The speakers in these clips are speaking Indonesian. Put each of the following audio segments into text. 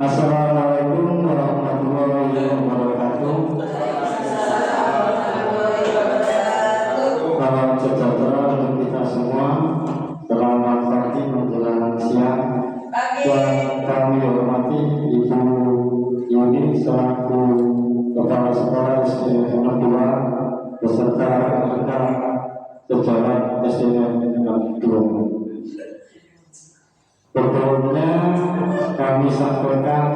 Assalamualaikum warahmatullahi wabarakatuh. Salam sejahtera untuk kita semua. Selamat pagi menjelang siang. Yang kami hormati Ibu Yuni selaku Kepala Sekolah SDN 2 beserta rekan sejarah SDN 2. Sebelumnya kami sampaikan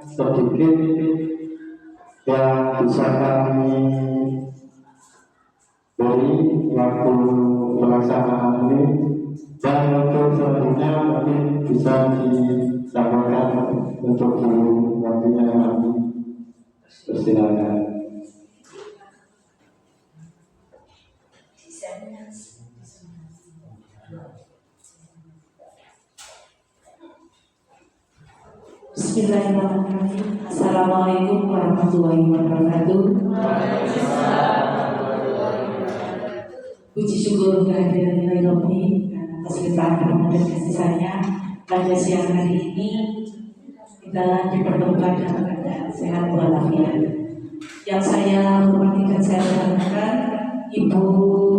sedikit yang bisa kami beri waktu pelaksanaan ini, dan untuk selanjutnya mungkin bisa disampaikan untuk guru waktunya kami persilakan. Bismillahirrahmanirrahim. Assalamualaikum warahmatullahi wabarakatuh. Puji syukur kehadiran Ilahi atas limpahan dan kasih sayang pada siang hari ini kita dipertemukan dalam keadaan sehat walafiat. Yang saya hormati dan saya banggakan Ibu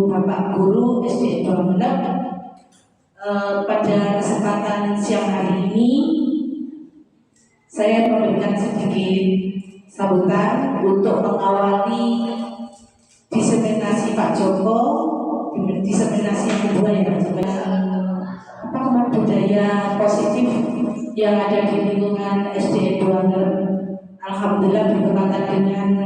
Bapak Guru SDN 2 pada kesempatan siang hari ini saya memberikan sedikit sambutan untuk mengawali diseminasi Pak Joko, diseminasi yang kedua ya, apakah budaya positif yang ada di lingkungan SDN 2. Alhamdulillah bertepatan dengan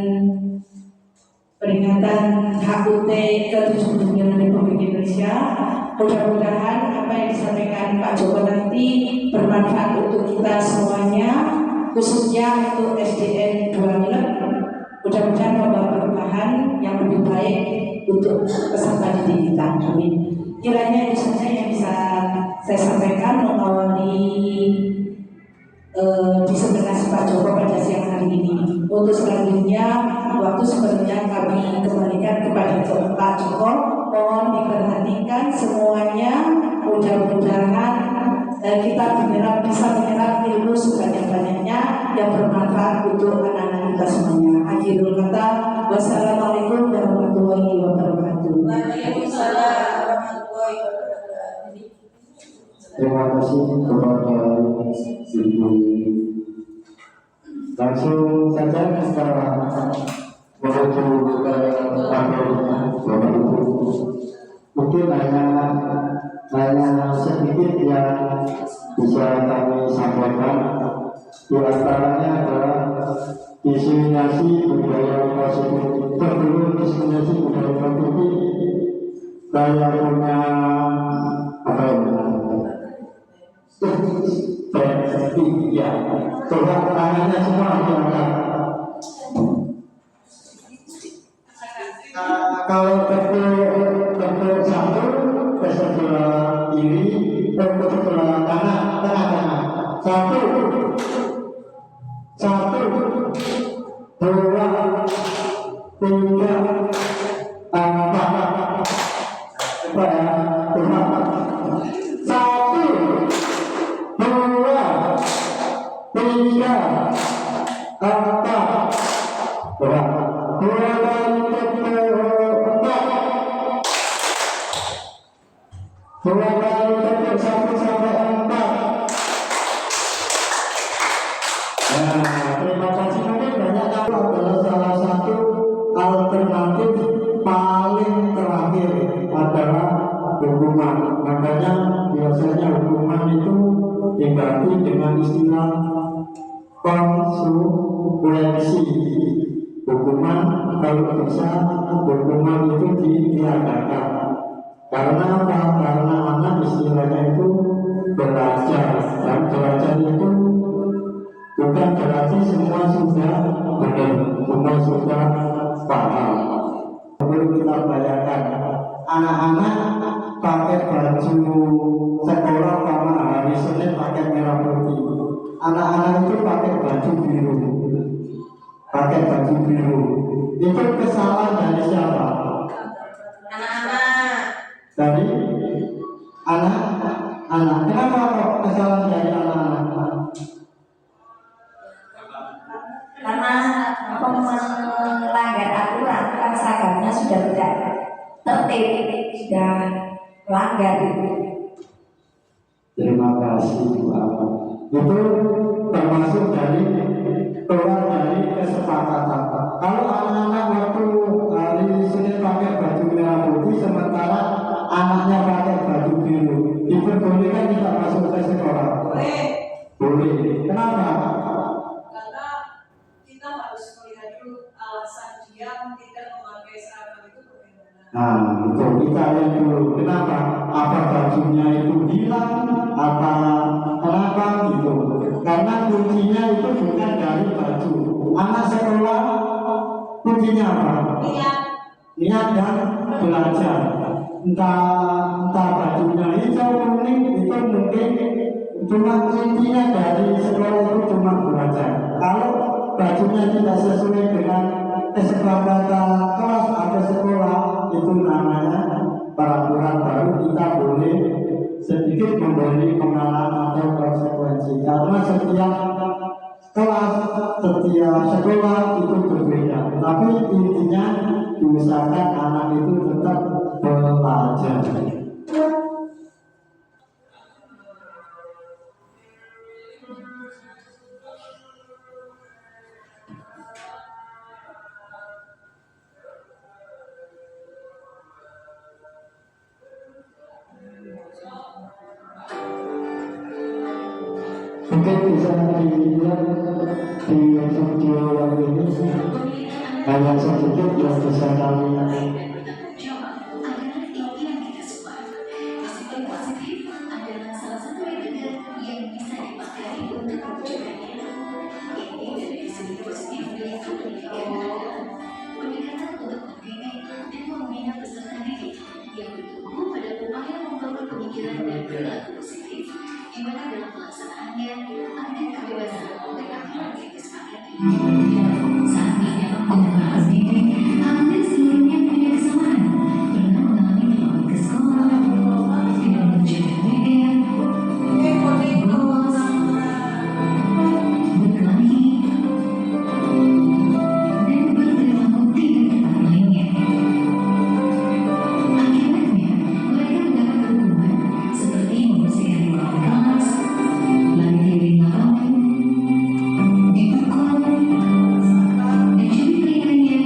peringatan HUT ke-79 Republik Indonesia. Mudah-mudahan apa yang disampaikan Pak Joko nanti bermanfaat untuk kita semuanya, khususnya untuk SDN 2. Mudah-mudahan membawa perubahan yang lebih baik untuk peserta didik kita. Amin. Kiranya itu saja yang bisa saya sampaikan mengawali diseminasi Pak Joko pada siang hari ini. Untuk selanjutnya, waktu sebenarnya kami kembalikan kepada Pak Joko. Mohon diperhatikan semuanya. Mudah-mudahan kita bisa menyerap ilmu sebanyak-banyaknya yang bermanfaat untuk anak-anak kita semuanya. Akhirul kata, wassalamualaikum warahmatullahi wabarakatuh. Waalaikumsalam warahmatullahi wabarakatuh. Terima kasih kepada Ibu. Langsung saja kita menuju ke panelnya, Bapak Ibu. Mungkin hanya sedikit yang bisa kami sampaikan. Di antaranya adalah diseminasi budaya positif. Sebelum diseminasi budaya positif, saya punya apa ya, coba tangannya semua diangkat. Kalau bentuk satu ke sebelah kiri, bentuk sebelah kanan, tengah-tengah. Satu, dua, tiga, empat. Coba ya, coba. Satu, dua, tiga, empat. Coba. Dua kali keempat. Dua kali keempat, 1 sampai 4. Nah, terima kasih. Mungkin banyak tahu adalah salah satu alternatif paling terakhir adalah hukuman. Makanya biasanya hukuman itu diganti dengan istilah konsekuensi. Hukuman kalau bisa hukuman itu ditiadakan. Karena apa? Karena anak istilahnya itu belajar, dan belajar itu bukan berarti semua sudah benar, semua sudah paham. Perlu kita bayangkan anak-anak pakai baju sekolah pada hari Senin pakai merah putih. Anak-anak itu pakai baju biru. Itu kesalahan dari siapa? Anak-anak. Dari anak-anak. Kenapa kok kesalahan dari anak-anak? Garin. Terima kasih Bu Amat. Itu termasuk keluar dari kesepakatan. Kalau anak-anak waktu hari Senin pakai baju merah putih, sementara anaknya pakai baju biru, diperbolehkan tidak masuk ke sekolah? Boleh. Kenapa? Karena kita harus melihat dulu alasan dia tidak memakai seragam itu bagaimana. Nah, itu kita lihat dulu. Kenapa? Apa bajunya itu hilang? Kenapa gitu? Karena kuncinya itu bukan dari baju. Anak sekolah kuncinya apa? Niat dan belajar. Entah bajunya hijau kuning itu mungkin cuma intinya dari sekolah itu cuma belajar. Kalau bajunya tidak sesuai dengan kesepakatan kelas atau sekolah, itu namanya peraturan baru. Kita boleh sedikit memberi pengalaman atau konsekuensi, karena setiap kelas, setiap sekolah itu berbeda. Tapi intinya diusahakan anak itu tetap belajar. Mungkin bisa dilihat di video yang ini hanya sedikit yang bisa kami Di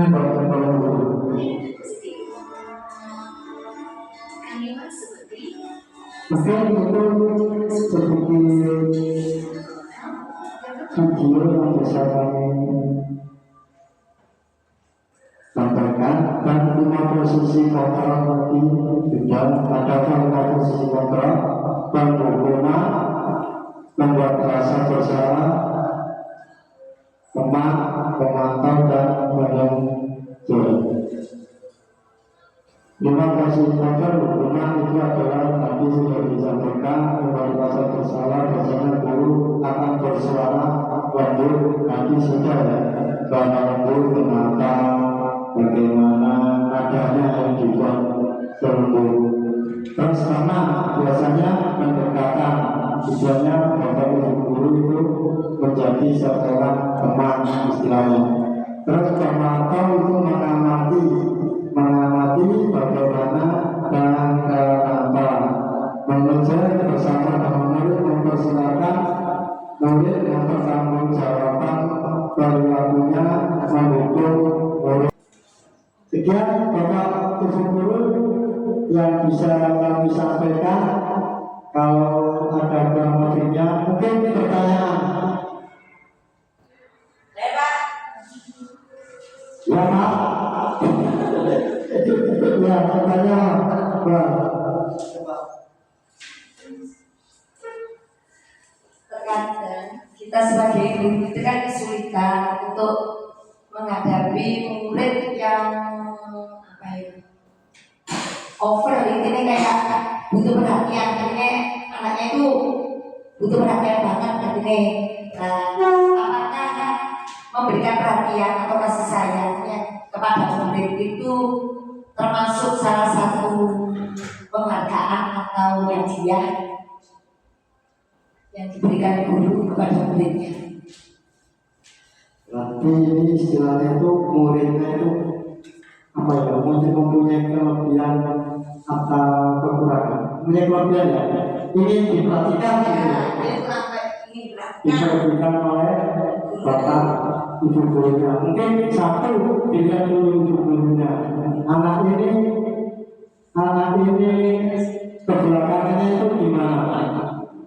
Ini bapak guru. Maka itu seperti video yang bisa kami sampaikan, dan 5 posisi kontrol tadi sudah ada 5 posisi kontrol, penghubungan, membuat rasa bersalah, memantau dan menegur. 5 posisi kontrol hubungan itu adalah tadi sudah disampaikan, membuat rasa bersalah, biasanya guru akan bersuara lembut, nanti sudah ya, bahwa lembut kenapa, bagaimana adanya yang dibuat lembut. Terus karena biasanya pendekatan, tujuannya bapak ibu guru itu menjadi seorang teman istilahnya. Terus pemantau itu mengamati bagaimana dan kenapa. Mengajar bersama dengan murid, mempersilakan murid mempertanggungjawabkan perilakunya, mendukung murid. Sekian bapak ibu guru yang bisa kami sampaikan. Kalau ada kurang-kurangnya, mungkin pertanyaan. Ya Pak. Ya, pertanyaan. Terkadang kita sebagai guru itu kan kesulitan untuk menghadapi murid yang over, ini kayak butuh perhatian, ini anaknya itu butuh perhatian banget ini. Apakah memberikan perhatian atau kasih sayangnya kepada murid itu termasuk salah satu penghargaan atau hadiah yang diberikan guru kepada muridnya? Berarti ini istilahnya itu muridnya itu apa ya? Mempunyai kelebihan atau kekurangan? Mempunyai kelebihan ya? Ini diperhatikan gitu. Diperhatikan oleh bapak ibu gurunya. Mungkin satu dilihat dulu ibu gurunya. Anak ini kebelakangannya itu gimana?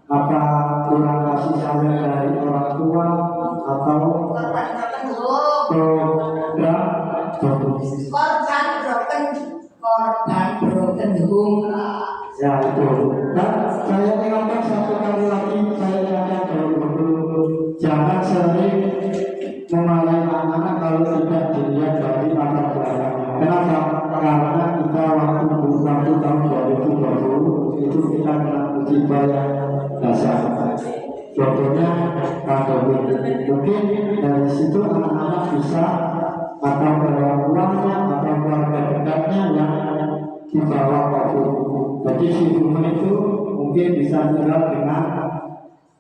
Apa kurang kasih sayang dari orang tua atau korban broken home. Ya itu. Dan saya ingatkan satu kali lagi, saya ingatkan dulu, jangan sering memarahi anak-anak kalau tidak dilihat dari latar belakangnya. Kenapa? Karena kita waktu tahun 2020 itu kita kena musibah yang dasar. Contohnya pandemi. Mungkin dari situ anak-anak bisa atau orang tuanya atau keluarga dekatnya yang dibawa COVID. Jadi si rumah itu mungkin bisa tinggal dengan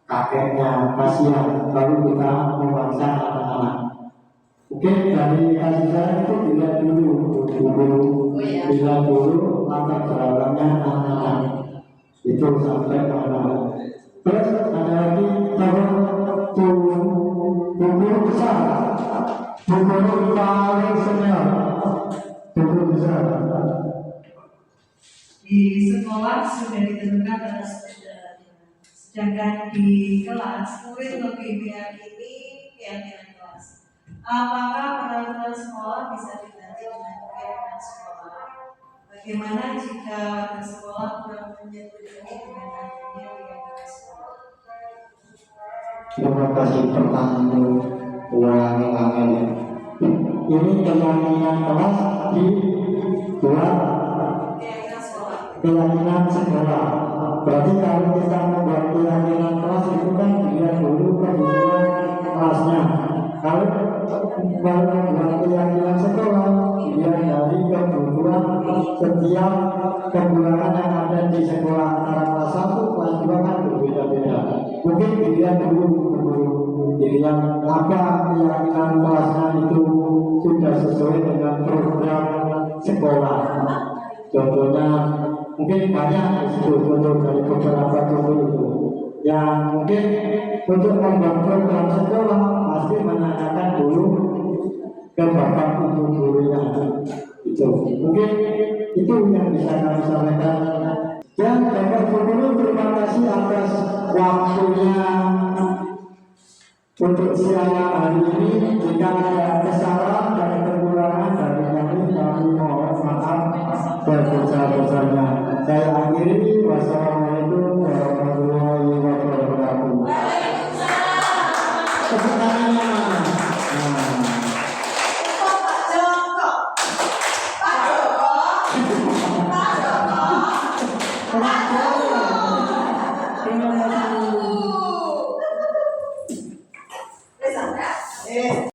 kakeknya, kasihan. Lalu kita memaksa anak-anak. Mungkin dari kasih sayang itu dilihat dulu, dilihat dulu latar belakangnya anak-anak. Itu sampai mana. Terus ada lagi guru besar, guru paling senior, guru besar. Di sekolah sudah ditentukan batas usianya. Sedangkan di kelas murid lebih meyakini keyakinan kelas. Apakah peraturan sekolah bisa diganti dengan keyakinan sekolah? Bagaimana jika warga sekolah kurang menyetujui dengan adanya keyakinan sekolah? Terima kasih pertanyaan ulangi. Ini keyakinan kelas di buat keyakinan sekolah. Berarti kalau kita membuat keyakinan kelas itu kan dilihat dulu kebutuhan kelasnya. Kalau membuat keyakinan sekolah, dilihat dari kebutuhan setiap kekurangan yang ada di sekolah. Antara kelas 1, kelas 2 kan berbeda-beda. Mungkin dilihat dulu, dilihat apa keyakinan kelasnya itu sudah sesuai dengan program sekolah. Contohnya mungkin banyak contoh dari beberapa contoh itu. Yang mungkin untuk membuat program sekolah pasti menanyakan dulu ke bapak ibu gurunya. Itu mungkin itu yang bisa kami sampaikan. Dan Bapak Gubernur, terima kasih atas waktunya untuk siang hari ini. Jika ada kesalahan dan kekurangan dari kami mohon maaf sebesar-besarnya. Saya akhiri, wassalamualaikum